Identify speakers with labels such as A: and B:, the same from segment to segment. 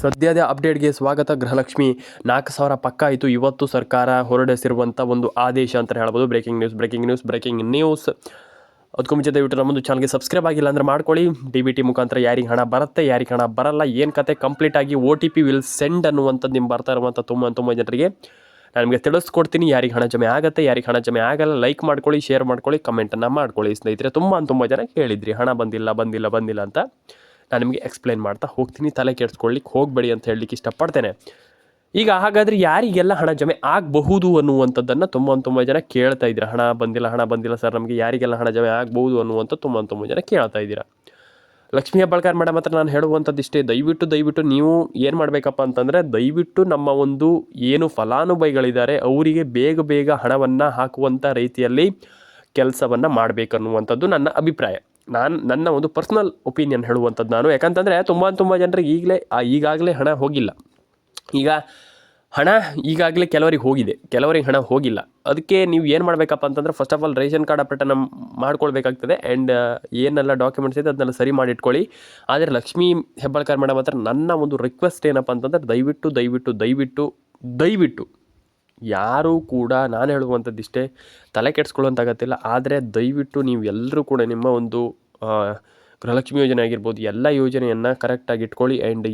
A: ಸದ್ಯದ ಅಪ್ಡೇಟ್ಗೆ ಸ್ವಾಗತ. ಗೃಹಲಕ್ಷ್ಮಿ 4,000 ಪಕ್ಕ ಆಯಿತು. ಇವತ್ತು ಸರ್ಕಾರ ಹೊರಡಿಸಿರುವಂಥ ಒಂದು ಆದೇಶ ಅಂತ ಹೇಳ್ಬೋದು. Breaking news. ಅದಕ್ಕೂ ಮುಂಚೆ ದಯವಿಟ್ಟು ನಮ್ಮೊಂದು ಚಾನಲ್ಗೆ ಸಬ್ಸ್ಕ್ರೈಬ್ ಆಗಿಲ್ಲ ಅಂದರೆ ಮಾಡ್ಕೊಳ್ಳಿ. DBT ಮುಖಾಂತರ ಯಾರಿಗೆ ಹಣ ಬರುತ್ತೆ, ಯಾರಿಗೆ ಹಣ ಬರಲ್ಲ, ಏನು ಕತೆ ಕಂಪ್ಲೀಟಾಗಿ OTP ವಿಲ್ ಸೆಂಡ್ ಅನ್ನುವಂಥದ್ದು ನಿಮ್ಮ ಬರ್ತಾ ಇರುವಂಥ ತುಂಬ ಜನರಿಗೆ ನಾನು ನಿಮಗೆ ತಿಳಿಸ್ಕೊಡ್ತೀನಿ. ಯಾರಿಗೆ ಹಣ ಜಮೆ ಆಗುತ್ತೆ, ಯಾರಿಗೆ ಹಣ ಜಮೆ ಆಗಲ್ಲ. ಲೈಕ್ ಮಾಡ್ಕೊಳ್ಳಿ, ಶೇರ್ ಮಾಡ್ಕೊಳ್ಳಿ, ಕಮೆಂಟನ್ನು ಮಾಡ್ಕೊಳ್ಳಿ ಸ್ನೇಹಿತರೆ. ತುಂಬ ಜನ ಕೇಳಿದ್ರಿ ಹಣ ಬಂದಿಲ್ಲ ಅಂತ. ನಾನು ನಿಮಗೆ ಎಕ್ಸ್ಪ್ಲೈನ್ ಮಾಡ್ತಾ ಹೋಗ್ತೀನಿ. ತಲೆ ಕೆಡಿಸ್ಕೊಳ್ಳಿಕ್ಕೆ ಹೋಗಬೇಡಿ ಅಂತ ಹೇಳಲಿಕ್ಕೆ ಇಷ್ಟಪಡ್ತೇನೆ. ಈಗ ಹಾಗಾದರೆ ಯಾರಿಗೆಲ್ಲ ಹಣ ಜಮೆ ಆಗಬಹುದು ಅನ್ನುವಂಥದ್ದನ್ನು ತುಂಬ ಜನ ಕೇಳ್ತಾ ಇದ್ದೀರಾ. ಹಣ ಬಂದಿಲ್ಲ ಸರ್, ನಮಗೆ ಯಾರಿಗೆಲ್ಲ ಹಣ ಜಮೆ ಆಗಬಹುದು ಅನ್ನುವಂಥ ತುಂಬ ಜನ ಕೇಳ್ತಾ ಇದ್ದೀರಾ. ಲಕ್ಷ್ಮೀ ಹೆಬ್ಬಾಳ್ಕರ್ ಮೇಡಮ್ ಹತ್ರ ನಾನು ಹೇಳುವಂಥದ್ದು ಇಷ್ಟೇ, ದಯವಿಟ್ಟು ನೀವು ಏನು ಮಾಡಬೇಕಪ್ಪ ಅಂತಂದರೆ, ದಯವಿಟ್ಟು ನಮ್ಮ ಒಂದು ಏನು ಫಲಾನುಭವಿಗಳಿದ್ದಾರೆ ಅವರಿಗೆ ಬೇಗ ಹಣವನ್ನು ಹಾಕುವಂಥ ರೀತಿಯಲ್ಲಿ ಕೆಲಸವನ್ನು ಮಾಡಬೇಕನ್ನುವಂಥದ್ದು ನನ್ನ ಅಭಿಪ್ರಾಯ. ನನ್ನ ಒಂದು ಪರ್ಸ್ನಲ್ ಒಪಿನಿಯನ್ ಹೇಳುವಂಥದ್ದು ನಾನು. ಯಾಕಂತಂದರೆ ತುಂಬ ಜನರಿಗೆ ಈಗಾಗಲೇ ಹಣ ಹೋಗಿಲ್ಲ. ಈಗ ಹಣ ಈಗಾಗಲೇ ಕೆಲವರಿಗೆ ಹಣ ಹೋಗಿಲ್ಲ. ಅದಕ್ಕೆ ನೀವು ಏನು ಮಾಡಬೇಕಪ್ಪ ಅಂತಂದರೆ, first of all ration card ಅಪ್ಡೇಟನ್ನು ಮಾಡ್ಕೊಳ್ಬೇಕಾಗ್ತದೆ. ಆ್ಯಂಡ್ ಏನೆಲ್ಲ ಡಾಕ್ಯುಮೆಂಟ್ಸ್ ಇದೆ ಅದನ್ನೆಲ್ಲ ಸರಿ ಮಾಡಿಟ್ಕೊಳ್ಳಿ. ಆದರೆ ಲಕ್ಷ್ಮೀ ಹೆಬ್ಬಾಳ್ಕರ್ ಮೇಡಮ್ ಹತ್ರ ನನ್ನ ಒಂದು ರಿಕ್ವೆಸ್ಟ್ ಏನಪ್ಪ ಅಂತಂದರೆ, ದಯವಿಟ್ಟು ಯಾರೂ ಕೂಡ ನಾನು ಹೇಳುವಂಥದ್ದಿಷ್ಟೇ, ತಲೆ ಕೆಡಿಸ್ಕೊಳ್ಳೋಂತಾಗತ್ತಿಲ್ಲ. ಆದರೆ ದಯವಿಟ್ಟು ನೀವು ಎಲ್ಲರೂ ಕೂಡ ನಿಮ್ಮ ಒಂದು ಗೃಹಲಕ್ಷ್ಮಿ ಯೋಜನೆ ಆಗಿರ್ಬೋದು, ಎಲ್ಲ ಯೋಜನೆಯನ್ನು ಕರೆಕ್ಟಾಗಿ ಇಟ್ಕೊಳ್ಳಿ. ಆ್ಯಂಡ್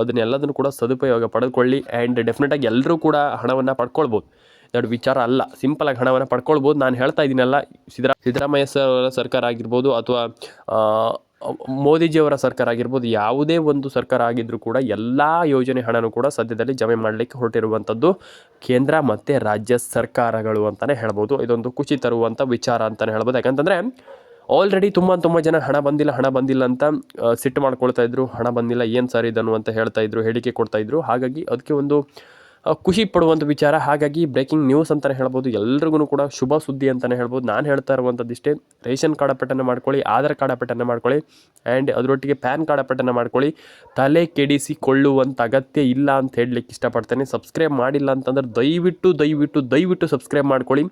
A: ಅದನ್ನೆಲ್ಲದನ್ನು ಕೂಡ ಸದುಪಯೋಗ ಪಡೆದುಕೊಳ್ಳಿ. ಆ್ಯಂಡ್ ಡೆಫಿನೆಟಾಗಿ ಎಲ್ಲರೂ ಕೂಡ ಹಣವನ್ನು ಪಡ್ಕೊಳ್ಬೋದು. ದೊಡ್ಡ ವಿಚಾರ ಅಲ್ಲ, ಸಿಂಪಲಾಗಿ ಹಣವನ್ನು ಪಡ್ಕೊಳ್ಬೋದು. ನಾನು ಹೇಳ್ತಾ ಇದ್ದೀನಲ್ಲ, ಸಿದ್ದರಾಮಯ್ಯ ಸರ್ಕಾರ ಆಗಿರ್ಬೋದು ಅಥವಾ ಮೋದಿಜಿಯವರ ಸರ್ಕಾರ ಆಗಿರ್ಬೋದು, ಯಾವುದೇ ಒಂದು ಸರ್ಕಾರ ಆಗಿದ್ದರೂ ಕೂಡ ಎಲ್ಲ ಯೋಜನೆ ಹಣನೂ ಕೂಡ ಸದ್ಯದಲ್ಲಿ ಜಮೆ ಮಾಡಲಿಕ್ಕೆ ಹೊರಟಿರುವಂಥದ್ದು ಕೇಂದ್ರ ಮತ್ತು ರಾಜ್ಯ ಸರ್ಕಾರಗಳು ಅಂತಲೇ ಹೇಳ್ಬೋದು. ಇದೊಂದು ಖುಷಿ ತರುವಂಥ ವಿಚಾರ ಅಂತಲೇ ಹೇಳ್ಬೋದು. ಯಾಕಂತಂದರೆ ಆಲ್ರೆಡಿ ತುಂಬ ಜನ ಹಣ ಬಂದಿಲ್ಲ ಅಂತ ಸಿಟ್ಟು ಮಾಡ್ಕೊಳ್ತಾ ಇದ್ರು. ಹಣ ಬಂದಿಲ್ಲ, ಏನು ಸರ್ ಇದನ್ನು ಅಂತ ಹೇಳ್ತಾಯಿದ್ರು, ಹೇಳಿಕೆ ಕೊಡ್ತಾಯಿದ್ರು. ಹಾಗಾಗಿ ಅದಕ್ಕೆ ಒಂದು ಖುಷಿ ಪಡುವಂಥ ವಿಚಾರ. ಹಾಗಾಗಿ ಬ್ರೇಕಿಂಗ್ ನ್ಯೂಸ್ ಅಂತಲೇ ಹೇಳ್ಬೋದು. ಎಲ್ರಿಗೂ ಕೂಡ ಶುಭ ಸುದ್ದಿ ಅಂತಲೇ ಹೇಳ್ಬೋದು. ನಾನು ಹೇಳ್ತಾ ಇರುವಂಥದ್ದಿಷ್ಟೇ, ರೇಷನ್ ಕಾರ್ಡ್ ಅಪ್ಡೇಟನ್ನು ಮಾಡ್ಕೊಳ್ಳಿ, ಆಧಾರ್ ಕಾರ್ಡ್ ಅಪ್ಡೇಟನ್ನು ಮಾಡ್ಕೊಳ್ಳಿ, ಆ್ಯಂಡ್ ಅದರೊಟ್ಟಿಗೆ ಪ್ಯಾನ್ ಕಾರ್ಡ್ ಅಪ್ಡೇಟನ್ನು ಮಾಡ್ಕೊಳ್ಳಿ. ತಲೆ ಕೆಡಿಸಿಕೊಳ್ಳುವಂಥ ಅಗತ್ಯ ಇಲ್ಲ ಅಂತ ಹೇಳಲಿಕ್ಕೆ ಇಷ್ಟಪಡ್ತೇನೆ. ಸಬ್ಸ್ಕ್ರೈಬ್ ಮಾಡಿಲ್ಲ ಅಂತಂದ್ರೆ ದಯವಿಟ್ಟು ಸಬ್ಸ್ಕ್ರೈಬ್ ಮಾಡ್ಕೊಳ್ಳಿ.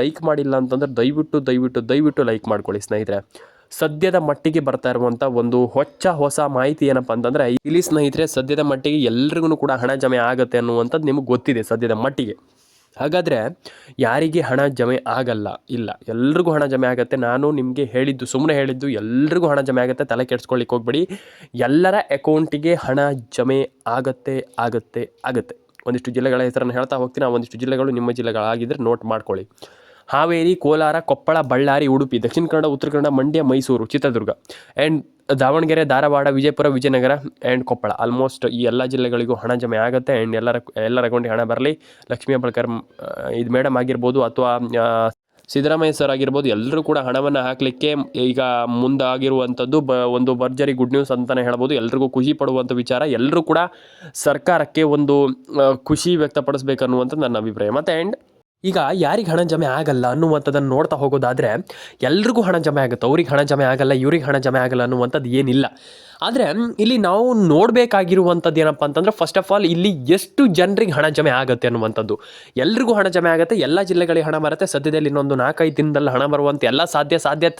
A: ಲೈಕ್ ಮಾಡಿಲ್ಲ ಅಂತಂದ್ರೆ ದಯವಿಟ್ಟು ಲೈಕ್ ಮಾಡ್ಕೊಳ್ಳಿ ಸ್ನೇಹಿತರೆ. ಸದ್ಯದ ಮಟ್ಟಿಗೆ ಬರ್ತಾ ಇರುವಂಥ ಒಂದು ಹೊಸ ಮಾಹಿತಿ ಏನಪ್ಪ ಅಂತಂದರೆ, ಇಲ್ಲಿ ಸ್ನೇಹಿತರೆ ಸದ್ಯದ ಮಟ್ಟಿಗೆ ಎಲ್ರಿಗೂ ಕೂಡ ಹಣ ಜಮೆ ಆಗುತ್ತೆ ಅನ್ನುವಂಥದ್ದು ನಿಮಗೆ ಗೊತ್ತಿದೆ ಸದ್ಯದ ಮಟ್ಟಿಗೆ. ಹಾಗಾದರೆ ಯಾರಿಗೆ ಹಣ ಜಮೆ ಆಗಲ್ಲ? ಇಲ್ಲ, ಎಲ್ರಿಗೂ ಹಣ ಜಮೆ ಆಗುತ್ತೆ. ನಾನು ನಿಮಗೆ ಸುಮ್ಮನೆ ಹೇಳಿದ್ದು ಎಲ್ರಿಗೂ ಹಣ ಜಮೆ ಆಗುತ್ತೆ. ತಲೆ ಕೆಡಿಸ್ಕೊಳ್ಳಿಕ್ಕೆ ಹೋಗಬೇಡಿ. ಎಲ್ಲರ ಅಕೌಂಟಿಗೆ ಹಣ ಜಮೆ ಆಗುತ್ತೆ. ಒಂದಿಷ್ಟು ಜಿಲ್ಲೆಗಳ ಹೆಸರನ್ನು ಹೇಳ್ತಾ ಹೋಗ್ತೀನಿ. ಆ ಒಂದಿಷ್ಟು ಜಿಲ್ಲೆಗಳು ನಿಮ್ಮ ಜಿಲ್ಲೆಗಳಾಗಿದ್ದರೆ ನೋಟ್ ಮಾಡ್ಕೊಳ್ಳಿ. Haveri, Kolar, Koppal, Ballari, Udupi, Dakshina Kannada, Uttara Kannada, Mandya, Mysuru, Chitradurga, and Davanagere, Dharwad, Vijayapura, Vijayanagara and Koppal. Almost ಈ ಎಲ್ಲ ಜಿಲ್ಲೆಗಳಿಗೂ ಹಣ ಜಮೆ ಆಗುತ್ತೆ. ಆ್ಯಂಡ್ ಎಲ್ಲರ ಅಕೌಂಟಿಗೆ ಹಣ ಬರಲಿ. ಲಕ್ಷ್ಮೀ ಹೆಬ್ಬಾಳ್ಕರ್ ಇದು ಮೇಡಮ್ ಆಗಿರ್ಬೋದು ಅಥವಾ ಸಿದ್ದರಾಮಯ್ಯ ಸರ್ ಆಗಿರ್ಬೋದು, ಎಲ್ಲರೂ ಕೂಡ ಹಣವನ್ನು ಹಾಕಲಿಕ್ಕೆ ಈಗ ಮುಂದಾಗಿರುವಂಥದ್ದು ಒಂದು ಭರ್ಜರಿ ಗುಡ್ ನ್ಯೂಸ್ ಅಂತಲೇ ಹೇಳ್ಬೋದು. ಎಲ್ರಿಗೂ ಖುಷಿ ಪಡುವಂಥ ವಿಚಾರ. ಎಲ್ಲರೂ ಕೂಡ ಸರ್ಕಾರಕ್ಕೆ ಒಂದು ಖುಷಿ ವ್ಯಕ್ತಪಡಿಸ್ಬೇಕನ್ನುವಂಥದ್ದು ನನ್ನ ಅಭಿಪ್ರಾಯ. ಮತ್ತು ಆ್ಯಂಡ್ ಈಗ ಯಾರಿಗೆ ಹಣ ಜಮೆ ಆಗಲ್ಲ ಅನ್ನುವಂಥದ್ದನ್ನು ನೋಡ್ತಾ ಹೋಗೋದಾದರೆ, ಎಲ್ರಿಗೂ ಹಣ ಜಮೆ ಆಗುತ್ತೆ. ಅವ್ರಿಗೆ ಹಣ ಜಮೆ ಆಗಲ್ಲ, ಇವ್ರಿಗೆ ಹಣ ಜಮೆ ಆಗಲ್ಲ ಅನ್ನುವಂಥದ್ದು ಏನಿಲ್ಲ. ಆದರೆ ಇಲ್ಲಿ ನಾವು ನೋಡಬೇಕಾಗಿರುವಂಥದ್ದು ಏನಪ್ಪ ಅಂತಂದರೆ, ಫಸ್ಟ್ ಆಫ್ ಆಲ್ ಇಲ್ಲಿ ಎಷ್ಟು ಜನರಿಗೆ ಹಣ ಜಮೆ ಆಗುತ್ತೆ ಅನ್ನುವಂಥದ್ದು. ಎಲ್ರಿಗೂ ಹಣ ಜಮೆ ಆಗುತ್ತೆ, ಎಲ್ಲ ಜಿಲ್ಲೆಗಳಿಗೆ ಹಣ ಬರುತ್ತೆ. ಸದ್ಯದಲ್ಲಿ ಇನ್ನೊಂದು 4-5 ದಿನದಲ್ಲಿ ಹಣ ಬರುವಂಥ ಎಲ್ಲ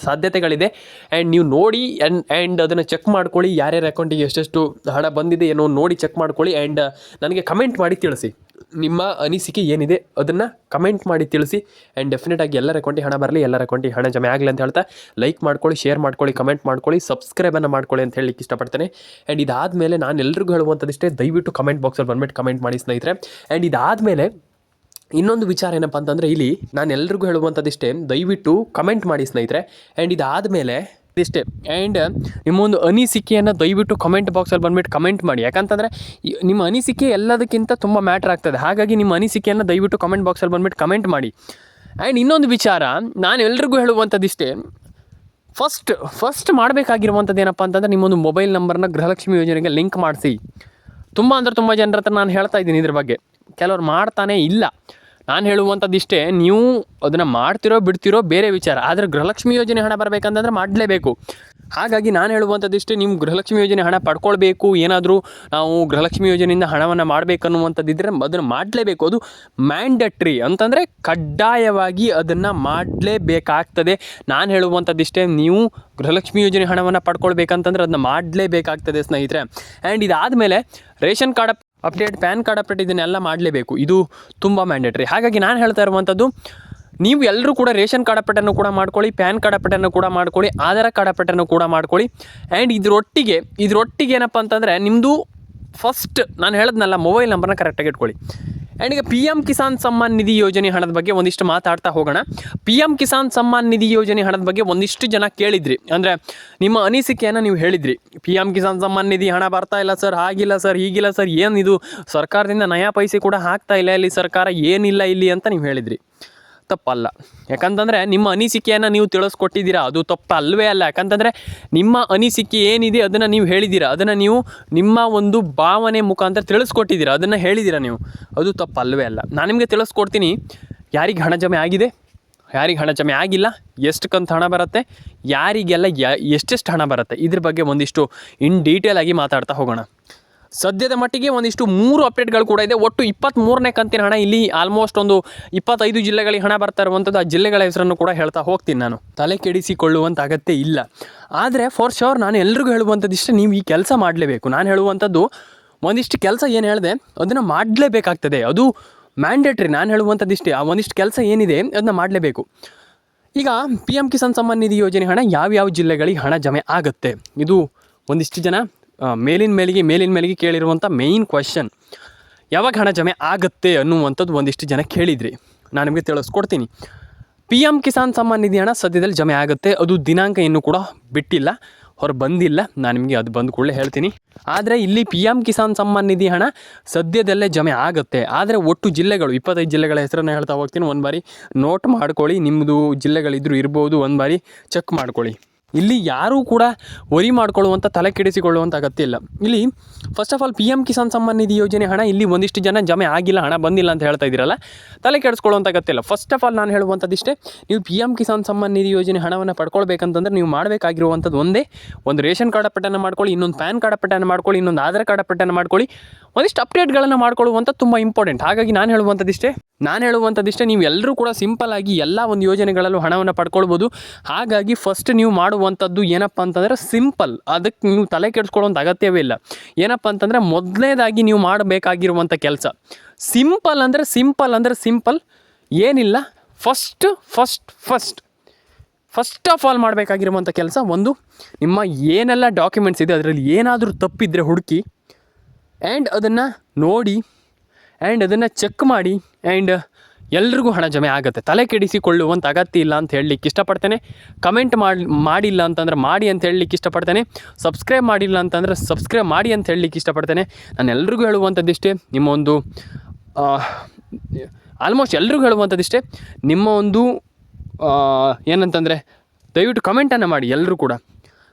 A: ಸಾಧ್ಯತೆಗಳಿದೆ. ಆ್ಯಂಡ್ ನೀವು ನೋಡಿ ಆ್ಯಂಡ್ ಅದನ್ನು ಚೆಕ್ ಮಾಡ್ಕೊಳ್ಳಿ. ಯಾರ್ಯಾರ ಅಕೌಂಟಿಗೆ ಎಷ್ಟೆಷ್ಟು ಹಣ ಬಂದಿದೆ ಏನೋ ನೋಡಿ ಚೆಕ್ ಮಾಡ್ಕೊಳ್ಳಿ. ಆ್ಯಂಡ್ ನನಗೆ ಕಮೆಂಟ್ ಮಾಡಿ ತಿಳಿಸಿ, ನಿಮ್ಮ ಅನಿಸಿಕೆ ಏನಿದೆ ಅದನ್ನು ಕಮೆಂಟ್ ಮಾಡಿ ತಿಳಿಸಿ. ಆ್ಯಂಡ್ ಡೆಫಿನೆಟಾಗಿ ಎಲ್ಲರ ಅಕೌಂಟಿಗೆ ಹಣ ಬರಲಿ, ಎಲ್ಲರ ಅಕೌಂಟಿಗೆ ಹಣ ಜಮೆ ಆಗಲಿ ಅಂತ ಹೇಳ್ತಾ ಲೈಕ್ ಮಾಡ್ಕೊಳ್ಳಿ, ಶೇರ್ ಮಾಡ್ಕೊಳ್ಳಿ, ಕಮೆಂಟ್ ಮಾಡ್ಕೊಳ್ಳಿ, ಸಬ್ಸ್ಕ್ರೈಬನ್ನು ಮಾಡ್ಕೊಳ್ಳಿ ಅಂತ ಹೇಳಲಿಕ್ಕೆ ಇಷ್ಟಪಡ್ತೇನೆ. ಆ್ಯಂಡ್ ಇದಾದಮೇಲೆ ನಾನು ಎಲ್ರಿಗೂ ಹೇಳುವಂಥದ್ದಿಷ್ಟೇ, ದಯವಿಟ್ಟು ಕಮೆಂಟ್ ಬಾಕ್ಸಲ್ಲಿ ಬಂದುಬಿಟ್ಟು ಕಮೆಂಟ್ ಮಾಡಿ ಸ್ನೇಹಿತರೆ. ಆ್ಯಂಡ್ ಇದಾದಮೇಲೆ ಇನ್ನೊಂದು ವಿಚಾರ ಏನಪ್ಪ ಅಂತಂದರೆ, ಇಲ್ಲಿ ನಾನು ಎಲ್ರಿಗೂ ಹೇಳುವಂಥದ್ದಿಷ್ಟೇ, ದಯವಿಟ್ಟು ಕಮೆಂಟ್ ಮಾಡಿ ಸ್ನೇಹಿತರೆ. ಆ್ಯಂಡ್ ಇದಾದಮೇಲೆ ಇಷ್ಟೇ. ಆ್ಯಂಡ್ ನಿಮ್ಮೊಂದು ಅನಿಸಿಕೆಯನ್ನು ದಯವಿಟ್ಟು ಕಮೆಂಟ್ ಬಾಕ್ಸಲ್ಲಿ ಬಂದುಬಿಟ್ಟು ಕಮೆಂಟ್ ಮಾಡಿ. ಯಾಕಂತಂದರೆ ನಿಮ್ಮ ಅನಿಸಿಕೆ ಎಲ್ಲದಕ್ಕಿಂತ ತುಂಬ ಮ್ಯಾಟ್ರ್ ಆಗ್ತದೆ. ಹಾಗಾಗಿ ನಿಮ್ಮ ಅನಿಸಿಕೆಯನ್ನು ದಯವಿಟ್ಟು ಕಮೆಂಟ್ ಬಾಕ್ಸಲ್ಲಿ ಬಂದುಬಿಟ್ಟು ಕಮೆಂಟ್ ಮಾಡಿ. ಆ್ಯಂಡ್ ಇನ್ನೊಂದು ವಿಚಾರ ನಾನು ಎಲ್ರಿಗೂ ಹೇಳುವಂಥದ್ದಿಷ್ಟೇ, ಫಸ್ಟ್ ಮಾಡಬೇಕಾಗಿರುವಂಥದ್ದು ಏನಪ್ಪ ಅಂತಂದರೆ, ನಿಮ್ಮೊಂದು ಮೊಬೈಲ್ ನಂಬರ್ನ ಗೃಹಲಕ್ಷ್ಮಿ ಯೋಜನೆಗೆ ಲಿಂಕ್ ಮಾಡಿಸಿ. ತುಂಬ ಜನರ ಹತ್ರ ನಾನು ಹೇಳ್ತಾ ಇದ್ದೀನಿ ಇದ್ರ ಬಗ್ಗೆ. ಕೆಲವ್ರು ಮಾಡ್ತಾನೇ ಇಲ್ಲ. ನಾನು ಹೇಳುವಂಥದ್ದಿಷ್ಟೇ, ನೀವು ಅದನ್ನು ಮಾಡ್ತಿರೋ ಬಿಡ್ತಿರೋ ಬೇರೆ ವಿಚಾರ. ಆದರೆ ಗೃಹಲಕ್ಷ್ಮಿ ಯೋಜನೆ ಹಣ ಬರಬೇಕಂತಂದ್ರೆ ಮಾಡಲೇಬೇಕು. ಹಾಗಾಗಿ ನಾನು ಹೇಳುವಂಥದ್ದಿಷ್ಟೇ, ನೀವು ಗೃಹಲಕ್ಷ್ಮಿ ಯೋಜನೆ ಹಣ ಪಡ್ಕೊಳ್ಬೇಕು, ಏನಾದರೂ ನಾವು ಗೃಹಲಕ್ಷ್ಮಿ ಯೋಜನೆಯಿಂದ ಹಣವನ್ನು ಮಾಡಬೇಕನ್ನುವಂಥದ್ದಿದ್ದರೆ ಅದನ್ನು ಮಾಡಲೇಬೇಕು. ಅದು ಮ್ಯಾಂಡಟ್ರಿ ಅಂತಂದರೆ ಕಡ್ಡಾಯವಾಗಿ ಅದನ್ನು ಮಾಡಲೇಬೇಕಾಗ್ತದೆ. ನಾನು ಹೇಳುವಂಥದ್ದಿಷ್ಟೇ, ನೀವು ಗೃಹಲಕ್ಷ್ಮಿ ಯೋಜನೆ ಹಣವನ್ನು ಪಡ್ಕೊಳ್ಬೇಕಂತಂದ್ರೆ ಅದನ್ನ ಮಾಡಲೇಬೇಕಾಗ್ತದೆ ಸ್ನೇಹಿತರೆ. ಆ್ಯಂಡ್ ಇದಾದಮೇಲೆ ration card update, PAN card update ಇದನ್ನೆಲ್ಲ ಮಾಡಲೇಬೇಕು. ಇದು ತುಂಬ ಮ್ಯಾಂಡೇಟ್ರಿ. ಹಾಗಾಗಿ ನಾನು ಹೇಳ್ತಾ ಇರುವಂಥದ್ದು, ನೀವು ಎಲ್ಲರೂ ಕೂಡ ರೇಷನ್ ಕಾರ್ಡ್ ಅಪ್ಡೇಟನ್ನು ಕೂಡ ಮಾಡ್ಕೊಳ್ಳಿ, ಪ್ಯಾನ್ ಕಾರ್ಡ್ ಅಪ್ಡೇಟನ್ನು ಕೂಡ ಮಾಡ್ಕೊಳ್ಳಿ, ಆಧಾರ್ ಕಾರ್ಡ್ ಅಪ್ಡೇಟನ್ನು ಕೂಡ ಮಾಡ್ಕೊಳ್ಳಿ. ಆ್ಯಂಡ್ ಇದರೊಟ್ಟಿಗೆ ಏನಪ್ಪ ಅಂತಂದರೆ ನಿಮ್ಮದು ಫಸ್ಟ್ ನಾನು ಹೇಳಿದ್ನಲ್ಲ, ಮೊಬೈಲ್ ನಂಬರ್ನ ಕರೆಕ್ಟಾಗಿ ಇಟ್ಕೊಳ್ಳಿ. ಆ್ಯಂಡ್ ಈಗ PM ಕಿಸಾನ್ ಸಮ್ಮಾನ್ ನಿಧಿ ಯೋಜನೆ ಹಣದ ಬಗ್ಗೆ ಒಂದಿಷ್ಟು ಮಾತಾಡ್ತಾ ಹೋಗೋಣ. PM ಕಿಸಾನ್ ಸಮ್ಮಾನ್ ನಿಧಿ ಯೋಜನೆ ಹಣದ ಬಗ್ಗೆ ಒಂದಿಷ್ಟು ಜನ ಕೇಳಿದ್ರಿ, ಅಂದರೆ ನಿಮ್ಮ ಅನಿಸಿಕೆಯನ್ನು ನೀವು ಹೇಳಿದ್ರಿ. PM ಕಿಸಾನ್ ಸಮ್ಮಾನ್ ನಿಧಿ ಹಣ ಬರ್ತಾ ಇಲ್ಲ ಸರ್, ಹಾಗಿಲ್ಲ ಸರ್, ಹೀಗಿಲ್ಲ ಸರ್, ಏನಿದು ಸರ್ಕಾರದಿಂದ ನಯಾ ಪೈಸೆ ಕೂಡ ಹಾಕ್ತಾ ಇಲ್ಲ, ಇಲ್ಲಿ ಸರ್ಕಾರ ಏನಿಲ್ಲ ಇಲ್ಲಿ ಅಂತ ನೀವು ಹೇಳಿದ್ರಿ. ತಪ್ಪಲ್ಲ. ಯಾಕಂತಂದರೆ ನಿಮ್ಮ ಅನಿಸಿಕೆಯನ್ನು ನೀವು ತಿಳಿಸ್ಕೊಟ್ಟಿದ್ದೀರಾ, ಅದು ತಪ್ಪಲ್ವೇ ಅಲ್ಲ. ಯಾಕಂತಂದರೆ ನಿಮ್ಮ ಅನಿಸಿಕೆ ಏನಿದೆ ಅದನ್ನು ನೀವು ಹೇಳಿದ್ದೀರಾ, ಅದನ್ನು ನೀವು ನಿಮ್ಮ ಒಂದು ಭಾವನೆ ಮುಖಾಂತರ ತಿಳಿಸ್ಕೊಟ್ಟಿದ್ದೀರಾ, ಅದನ್ನು ಹೇಳಿದ್ದೀರಾ ನೀವು, ಅದು ತಪ್ಪಲ್ವೇ ಅಲ್ಲ. ನಾನು ನಿಮಗೆ ತಿಳಿಸ್ಕೊಡ್ತೀನಿ, ಯಾರಿಗೆ ಹಣ ಜಮೆ ಆಗಿದೆ, ಯಾರಿಗೆ ಹಣ ಜಮೆ ಆಗಿಲ್ಲ, ಎಷ್ಟು ಕಂತು ಹಣ ಬರುತ್ತೆ, ಯಾರಿಗೆಲ್ಲ ಎಷ್ಟೆಷ್ಟು ಹಣ ಬರುತ್ತೆ, ಇದ್ರ ಬಗ್ಗೆ ಒಂದಿಷ್ಟು ಇನ್ ಡೀಟೇಲ್ ಆಗಿ ಮಾತಾಡ್ತಾ ಹೋಗೋಣ. ಸದ್ಯದ ಮಟ್ಟಿಗೆ ಒಂದಿಷ್ಟು 3 ಅಪ್ಡೇಟ್ಗಳು ಕೂಡ ಇದೆ. ಒಟ್ಟು 23ನೇ ಕಂತಿನ ಹಣ ಇಲ್ಲಿ ಆಲ್ಮೋಸ್ಟ್ ಒಂದು 25 ಜಿಲ್ಲೆಗಳಿಗೆ ಹಣ ಬರ್ತಾ ಇರುವಂಥದ್ದು. ಆ ಜಿಲ್ಲೆಗಳ ಹೆಸರನ್ನು ಕೂಡ ಹೇಳ್ತಾ ಹೋಗ್ತೀನಿ. ನಾನು ತಲೆ ಕೆಡಿಸಿಕೊಳ್ಳುವಂಥ ಅಗತ್ಯ ಇಲ್ಲ. ಆದರೆ ಫಾರ್ ಶೋರ್ ನಾನು ಎಲ್ರಿಗೂ ಹೇಳುವಂಥದ್ದು ಇಷ್ಟೇ, ನೀವು ಈ ಕೆಲಸ ಮಾಡಲೇಬೇಕು. ನಾನು ಹೇಳುವಂಥದ್ದು ಒಂದಿಷ್ಟು ಕೆಲಸ ಏನು ಹೇಳಿದೆ ಅದನ್ನು ಮಾಡಲೇಬೇಕಾಗ್ತದೆ, ಅದು ಮ್ಯಾಂಡೇಟ್ರಿ. ನಾನು ಹೇಳುವಂಥದ್ದು ಇಷ್ಟೇ, ಆ ಒಂದಿಷ್ಟು ಕೆಲಸ ಏನಿದೆ ಅದನ್ನ ಮಾಡಲೇಬೇಕು. ಈಗ PM ಕಿಸಾನ್ ಸಮ್ಮಾನ್ ನಿಧಿ ಯೋಜನೆ ಹಣ ಯಾವ್ಯಾವ ಜಿಲ್ಲೆಗಳಿಗೆ ಹಣ ಜಮೆ ಆಗುತ್ತೆ, ಇದು ಒಂದಿಷ್ಟು ಜನ ಮೇಲಿನ ಮೇಲಿಗೆ ಕೇಳಿರುವಂಥ ಮೇಯ್ನ್ ಕ್ವಶನ್. ಯಾವಾಗ ಹಣ ಜಮೆ ಆಗುತ್ತೆ ಅನ್ನುವಂಥದ್ದು ಒಂದಿಷ್ಟು ಜನ ಕೇಳಿದ್ರಿ, ನಾನು ನಿಮಗೆ ತಿಳಿಸ್ಕೊಡ್ತೀನಿ. PM ಕಿಸಾನ್ ಸಮ್ಮಾನ್ ನಿಧಿ ಹಣ ಸದ್ಯದಲ್ಲಿ ಜಮೆ ಆಗುತ್ತೆ. ಅದು ದಿನಾಂಕ ಇನ್ನೂ ಕೂಡ ಬಿಟ್ಟಿಲ್ಲ, ಬಂದಿಲ್ಲ. ನಾನು ನಿಮಗೆ ಅದು ಬಂದ ಕೂಡಲೇ ಹೇಳ್ತೀನಿ. ಆದರೆ ಇಲ್ಲಿ PM ಕಿಸಾನ್ ಸಮ್ಮಾನ್ ನಿಧಿ ಹಣ ಸದ್ಯದಲ್ಲೇ ಜಮೆ ಆಗುತ್ತೆ. ಆದರೆ ಒಟ್ಟು ಜಿಲ್ಲೆಗಳು 25 ಜಿಲ್ಲೆಗಳ ಹೆಸರನ್ನು ಹೇಳ್ತಾ ಹೋಗ್ತೀನಿ. ಒಂದು ಬಾರಿ ನೋಟ್ ಮಾಡ್ಕೊಳ್ಳಿ, ನಿಮ್ಮದು ಜಿಲ್ಲೆಗಳಿದ್ರೂ ಇರ್ಬೋದು, ಒಂದು ಬಾರಿ ಚೆಕ್ ಮಾಡ್ಕೊಳ್ಳಿ. ಇಲ್ಲಿ ಯಾರೂ ಕೂಡ ವರಿ ಮಾಡ್ಕೊಳ್ಳುವಂಥ, ತಲೆ ಕೆಡಿಸಿಕೊಳ್ಳುವಂಥ ಅಗತ್ಯ ಇಲ್ಲ. ಇಲ್ಲಿ first of all PM Kisan Samman Nidhi Yojana ಹಣ ಇಲ್ಲಿ ಒಂದಿಷ್ಟು ಜನ ಜಮೆ ಆಗಿಲ್ಲ, ಹಣ ಬಂದಿಲ್ಲ ಅಂತ ಹೇಳ್ತಾ ಇದ್ದೀರಲ್ಲ, ತಲೆ ಕೆಡಿಸ್ಕೊಳ್ಳುವಂಥ ಅಗತ್ಯ ಇಲ್ಲ. ಫಸ್ಟ್ ಆಫ್ ಆಲ್ ನಾನು ಹೇಳುವಂಥದ್ದಿಷ್ಟೇ, ನೀವು PM ಕಿಸಾನ್ ಸಮ್ಮಾನ್ ನಿಧಿ ಯೋಜನೆ ಹಣವನ್ನು ಪಡ್ಕೊಳ್ಬೇಕಂತಂದ್ರೆ ನೀವು ಮಾಡಬೇಕಾಗಿರುವಂಥದ್ದು ಒಂದು ರೇಷನ್ ಕಾರ್ಡ್ ಅಪ್ಡೇಟನ್ನು ಮಾಡ್ಕೊಳ್ಳಿ, ಇನ್ನೊಂದು ಪ್ಯಾನ್ ಕಾರ್ಡ್ ಅಪ್ಡೇಟನ್ನು ಮಾಡ್ಕೊಳ್ಳಿ, ಇನ್ನೊಂದು ಆಧಾರ್ ಕಾರ್ಡ್ ಅಪ್ಡೇಟನ್ನು ಮಾಡ್ಕೊಳ್ಳಿ. ಒಂದಿಷ್ಟು ಅಪ್ಡೇಟ್ಗಳನ್ನು ಮಾಡ್ಕೊಳ್ಳುವಂಥ ತುಂಬ ಇಂಪಾರ್ಟೆಂಟ್. ಹಾಗಾಗಿ ನಾನು ಹೇಳುವಂಥದ್ದಿಷ್ಟೇ, ನೀವು ಎಲ್ಲರೂ ಕೂಡ ಸಿಂಪಲ್ ಆಗಿ ಎಲ್ಲ ಒಂದು ಯೋಜನೆಗಳಲ್ಲೂ ಹಣವನ್ನು ಪಡ್ಕೊಳ್ಬೋದು. ಹಾಗಾಗಿ ಫಸ್ಟ್ ನೀವು ಮಾಡುವಂಥದ್ದು ಏನಪ್ಪ ಅಂತಂದರೆ ಸಿಂಪಲ್, ಅದಕ್ಕೆ ನೀವು ತಲೆ ಕೆಡಿಸ್ಕೊಳ್ಳುವಂಥ ಅಗತ್ಯವೇ ಇಲ್ಲ. ಏನಪ್ಪ ಅಂತಂದರೆ ಮೊದಲನೇದಾಗಿ ನೀವು ಮಾಡಬೇಕಾಗಿರುವಂಥ ಕೆಲಸ ಸಿಂಪಲ್ ಏನಿಲ್ಲ. ಫಸ್ಟ್ ಆಫ್ ಆಲ್ ಮಾಡಬೇಕಾಗಿರುವಂಥ ಕೆಲಸ, ಒಂದು ನಿಮ್ಮ ಏನೆಲ್ಲ ಡಾಕ್ಯುಮೆಂಟ್ಸ್ ಇದೆ ಅದರಲ್ಲಿ ಏನಾದರೂ ತಪ್ಪಿದ್ರೆ ಹುಡುಕಿ, ಆ್ಯಂಡ್ ಅದನ್ನು ನೋಡಿ, ಆ್ಯಂಡ್ ಅದನ್ನು ಚೆಕ್ ಮಾಡಿ, ಆ್ಯಂಡ್ ಎಲ್ರಿಗೂ ಹಣ ಜಮೆ ಆಗುತ್ತೆ. ತಲೆ ಕೆಡಿಸಿಕೊಳ್ಳುವಂಥ ಅಗತ್ಯ ಇಲ್ಲ ಅಂತ ಹೇಳಲಿಕ್ಕೆ ಇಷ್ಟಪಡ್ತೇನೆ. ಕಮೆಂಟ್ ಮಾಡಿಲ್ಲ ಅಂತಂದ್ರೆ ಮಾಡಿ ಅಂತ ಹೇಳಲಿಕ್ಕೆ ಇಷ್ಟಪಡ್ತೇನೆ. ಸಬ್ಸ್ಕ್ರೈಬ್ ಮಾಡಿಲ್ಲ ಅಂತಂದರೆ ಸಬ್ಸ್ಕ್ರೈಬ್ ಮಾಡಿ ಅಂತ ಹೇಳಲಿಕ್ಕೆ ಇಷ್ಟಪಡ್ತೇನೆ. ನಾನು ಎಲ್ರಿಗೂ ಹೇಳುವಂಥದ್ದಿಷ್ಟೇ, ನಿಮ್ಮ ಒಂದು ಆಲ್ಮೋಸ್ಟ್ ಎಲ್ರಿಗೂ ಹೇಳುವಂಥದ್ದಿಷ್ಟೇ, ನಿಮ್ಮ ಒಂದು ಏನಂತಂದರೆ ದಯವಿಟ್ಟು ಕಮೆಂಟನ್ನು ಮಾಡಿ. ಎಲ್ಲರೂ ಕೂಡ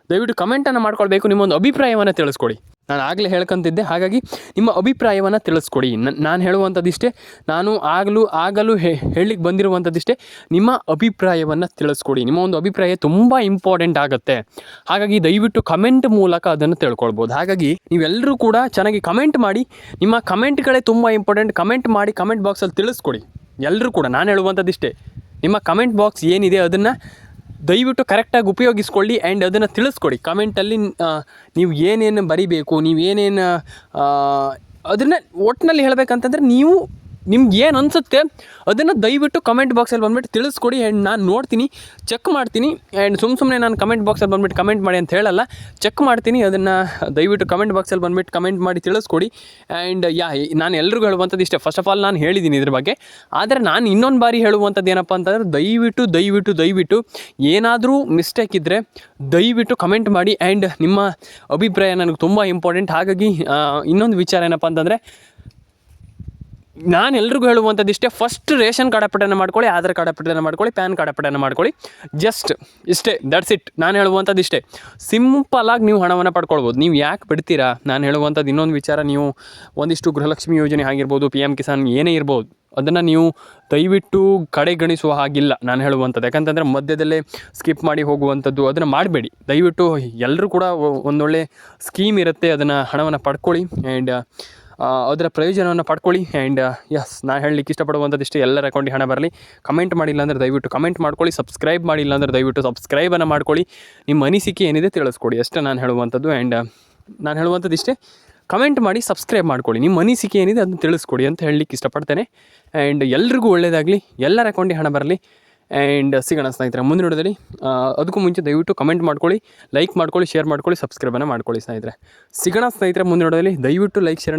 A: ದಯವಿಟ್ಟು ಕಮೆಂಟನ್ನು ಮಾಡ್ಕೊಳ್ಬೇಕು, ನಿಮ್ಮೊಂದು ಅಭಿಪ್ರಾಯವನ್ನು ತಿಳಿಸ್ಕೊಡಿ. ನಾನು ಆಗಲೇ ಹೇಳ್ಕೊಂತಿದ್ದೆ, ಹಾಗಾಗಿ ನಿಮ್ಮ ಅಭಿಪ್ರಾಯವನ್ನು ತಿಳಿಸ್ಕೊಡಿ. ನಾನು ಹೇಳುವಂಥದ್ದಿಷ್ಟೇ, ನಾನು ಆಗಲೂ ಹೇಳಲಿಕ್ಕೆ ಬಂದಿರುವಂಥದ್ದಿಷ್ಟೇ, ನಿಮ್ಮ ಅಭಿಪ್ರಾಯವನ್ನು ತಿಳಿಸ್ಕೊಡಿ. ನಿಮ್ಮ ಒಂದು ಅಭಿಪ್ರಾಯ ತುಂಬ ಇಂಪಾರ್ಟೆಂಟ್ ಆಗುತ್ತೆ. ಹಾಗಾಗಿ ದಯವಿಟ್ಟು ಕಮೆಂಟ್ ಮೂಲಕ ಅದನ್ನು ತಿಳ್ಕೊಳ್ಬೋದು. ಹಾಗಾಗಿ ನೀವೆಲ್ಲರೂ ಕೂಡ ಚೆನ್ನಾಗಿ ಕಮೆಂಟ್ ಮಾಡಿ, ನಿಮ್ಮ ಕಮೆಂಟ್ಗಳೇ ತುಂಬ ಇಂಪಾರ್ಟೆಂಟ್. ಕಮೆಂಟ್ ಮಾಡಿ, ಕಮೆಂಟ್ ಬಾಕ್ಸಲ್ಲಿ ತಿಳಿಸ್ಕೊಡಿ. ಎಲ್ಲರೂ ಕೂಡ ನಾನು ಹೇಳುವಂಥದ್ದಿಷ್ಟೇ, ನಿಮ್ಮ ಕಮೆಂಟ್ ಬಾಕ್ಸ್ ಏನಿದೆ ಅದನ್ನು ದಯವಿಟ್ಟು ಕರೆಕ್ಟಾಗಿ ಉಪಯೋಗಿಸ್ಕೊಳ್ಳಿ, ಆ್ಯಂಡ್ ಅದನ್ನು ತಿಳಿಸ್ಕೊಡಿ. ಕಮೆಂಟಲ್ಲಿ ನೀವು ಏನೇನು ಬರಿಬೇಕು, ನೀವೇನೇನು ಅದನ್ನು ಒಟ್ಟಿನಲ್ಲಿ ಹೇಳಬೇಕಂತಂದರೆ ನಿಮ್ಗೆ ಏನು ಅನಿಸುತ್ತೆ ಅದನ್ನು ದಯವಿಟ್ಟು ಕಮೆಂಟ್ ಬಾಕ್ಸಲ್ಲಿ ಬಂದುಬಿಟ್ಟು ತಿಳಿಸ್ಕೊಡಿ. ಆ್ಯಂಡ್ ನಾನು ನೋಡ್ತೀನಿ, ಚೆಕ್ ಮಾಡ್ತೀನಿ. ಆ್ಯಂಡ್ ಸುಮ್ಮನೆ ನಾನು ಕಮೆಂಟ್ ಬಾಕ್ಸಲ್ಲಿ ಬಂದುಬಿಟ್ಟು ಕಮೆಂಟ್ ಮಾಡಿ ಅಂತ ಹೇಳಲ್ಲ, ಚೆಕ್ ಮಾಡ್ತೀನಿ. ಅದನ್ನು ದಯವಿಟ್ಟು ಕಮೆಂಟ್ ಬಾಕ್ಸಲ್ಲಿ ಬಂದುಬಿಟ್ಟು ಕಮೆಂಟ್ ಮಾಡಿ ತಿಳಿಸ್ಕೊಡಿ. ಆ್ಯಂಡ್ ನಾನು ಎಲ್ರಿಗೂ ಹೇಳುವಂಥದ್ದು ಇಷ್ಟೇ. ಫಸ್ಟ್ ಆಫ್ ಆಲ್ ನಾನು ಹೇಳಿದ್ದೀನಿ ಇದ್ರ ಬಗ್ಗೆ, ಆದರೆ ನಾನು ಇನ್ನೊಂದು ಬಾರಿ ಹೇಳುವಂಥದ್ದು ಏನಪ್ಪ ಅಂತಂದರೆ ದಯವಿಟ್ಟು ಏನಾದರೂ ಮಿಸ್ಟೇಕ್ ಇದ್ದರೆ ದಯವಿಟ್ಟು ಕಮೆಂಟ್ ಮಾಡಿ. ಆ್ಯಂಡ್ ನಿಮ್ಮ ಅಭಿಪ್ರಾಯ ನನಗೆ ತುಂಬ ಇಂಪಾರ್ಟೆಂಟ್. ಹಾಗಾಗಿ ಇನ್ನೊಂದು ವಿಚಾರ ಏನಪ್ಪ ಅಂತಂದರೆ, ನಾನು ಎಲ್ರಿಗೂ ಹೇಳುವಂಥದ್ದು ಇಷ್ಟೇ, ಫಸ್ಟ್ ರೇಷನ್ ಕಾರ್ಡ್ ಅಪ್ಡೇಟನ್ನು ಮಾಡ್ಕೊಳ್ಳಿ, ಆಧಾರ್ ಕಾರ್ಡ್ ಅಪ್ಡೇಟನ್ನು ಮಾಡ್ಕೊಳ್ಳಿ, ಪ್ಯಾನ್ ಕಾರ್ಡ್ ಅಪ್ಡೇಟನ್ನು ಮಾಡ್ಕೊಳ್ಳಿ. ಜಸ್ಟ್ ಇಷ್ಟೇ, ದಟ್ಸ್ ಇಟ್. ನಾನು ಹೇಳುವಂಥದ್ದು ಇಷ್ಟೇ. ಸಿಂಪಲಾಗಿ ನೀವು ಹಣವನ್ನು ಪಡ್ಕೊಳ್ಬೋದು. ನೀವು ಯಾಕೆ ಬಿಡ್ತೀರಾ? ನಾನು ಹೇಳುವಂಥದ್ದು ಇನ್ನೊಂದು ವಿಚಾರ, ನೀವು ಒಂದಿಷ್ಟು ಗೃಹಲಕ್ಷ್ಮಿ ಯೋಜನೆ ಆಗಿರ್ಬೋದು, PM ಕಿಸಾನ್ ಏನೇ ಇರ್ಬೋದು, ಅದನ್ನು ನೀವು ದಯವಿಟ್ಟು ಕಡೆಗಣಿಸುವ ಹಾಗಿಲ್ಲ ನಾನು ಹೇಳುವಂಥದ್ದು. ಯಾಕಂತಂದರೆ ಮಧ್ಯದಲ್ಲೇ ಸ್ಕಿಪ್ ಮಾಡಿ ಹೋಗುವಂಥದ್ದು ಅದನ್ನು ಮಾಡಬೇಡಿ ದಯವಿಟ್ಟು. ಎಲ್ಲರೂ ಕೂಡ ಒಂದೊಳ್ಳೆ ಸ್ಕೀಮ್ ಇರುತ್ತೆ, ಅದನ್ನು ಹಣವನ್ನು ಪಡ್ಕೊಳ್ಳಿ ಆ್ಯಂಡ್ ಅದರ ಪ್ರಯೋಜನವನ್ನು ಪಡ್ಕೊಳ್ಳಿ. ಆ್ಯಂಡ್ ಯಸ್, ನಾನು ಹೇಳಲಿಕ್ಕೆ ಇಷ್ಟಪಡುವಂಥದ್ದು ಇಷ್ಟೇ. ಎಲ್ಲರ ಅಕೌಂಟಿಗೆ ಹಣ ಬರಲಿ. ಕಮೆಂಟ್ ಮಾಡಿಲ್ಲ ಅಂದರೆ ದಯವಿಟ್ಟು ಕಮೆಂಟ್ ಮಾಡ್ಕೊಳ್ಳಿ. ಸಬ್ಸ್ಕ್ರೈಬ್ ಮಾಡಿಲ್ಲ ಅಂದರೆ ದಯವಿಟ್ಟು ಸಬ್ಸ್ಕ್ರೈಬನ್ನು ಮಾಡ್ಕೊಳ್ಳಿ. ನಿಮ್ಮ ಅನಿಸಿಕೆ ಏನಿದೆ ತಿಳಿಸ್ಕೊಡಿ ಅಷ್ಟೇ ನಾನು ಹೇಳುವಂಥದ್ದು. ಆ್ಯಂಡ್ ನಾನು ಹೇಳುವಂಥದ್ದು ಇಷ್ಟೇ, ಕಮೆಂಟ್ ಮಾಡಿ, ಸಬ್ಸ್ಕ್ರೈಬ್ ಮಾಡ್ಕೊಳ್ಳಿ. ನಿಮ್ಮ ಅನಿಸಿಕೆ ಏನಿದೆ ಅದನ್ನು ತಿಳಿಸ್ಕೊಡಿ ಅಂತ ಹೇಳಲಿಕ್ಕೆ ಇಷ್ಟಪಡ್ತೇನೆ. ಆ್ಯಂಡ್ ಎಲ್ರಿಗೂ ಒಳ್ಳೆಯದಾಗಲಿ, ಎಲ್ಲರ ಅಕೌಂಟಿಗೆ ಹಣ ಬರಲಿ. ಆ್ಯಂಡ್ ಸಿಗೋಣ ಸ್ನೇಹಿತರೆ ಮುಂದಿನ ವಿಡಿಯೋದಲ್ಲಿ. ಅದಕ್ಕೂ ಮುಂಚೆ ದಯವಿಟ್ಟು ಕಮೆಂಟ್ ಮಾಡ್ಕೊಳ್ಳಿ, ಲೈಕ್ ಮಾಡ್ಕೊಳ್ಳಿ, ಶೇರ್ ಮಾಡ್ಕೊಳ್ಳಿ, ಸಬ್ಸ್ಕ್ರೈಬನ್ನು ಮಾಡ್ಕೊಳ್ಳಿ ಸ್ನೇಹಿತರೆ. ಸಿಗೋಣ ಸ್ನೇಹಿತರೆ ಮುಂದಿನ ವಿಡಿಯೋದಲ್ಲಿ. ದಯವಿಟ್ಟು ಲೈಕ್, ಶೇರ್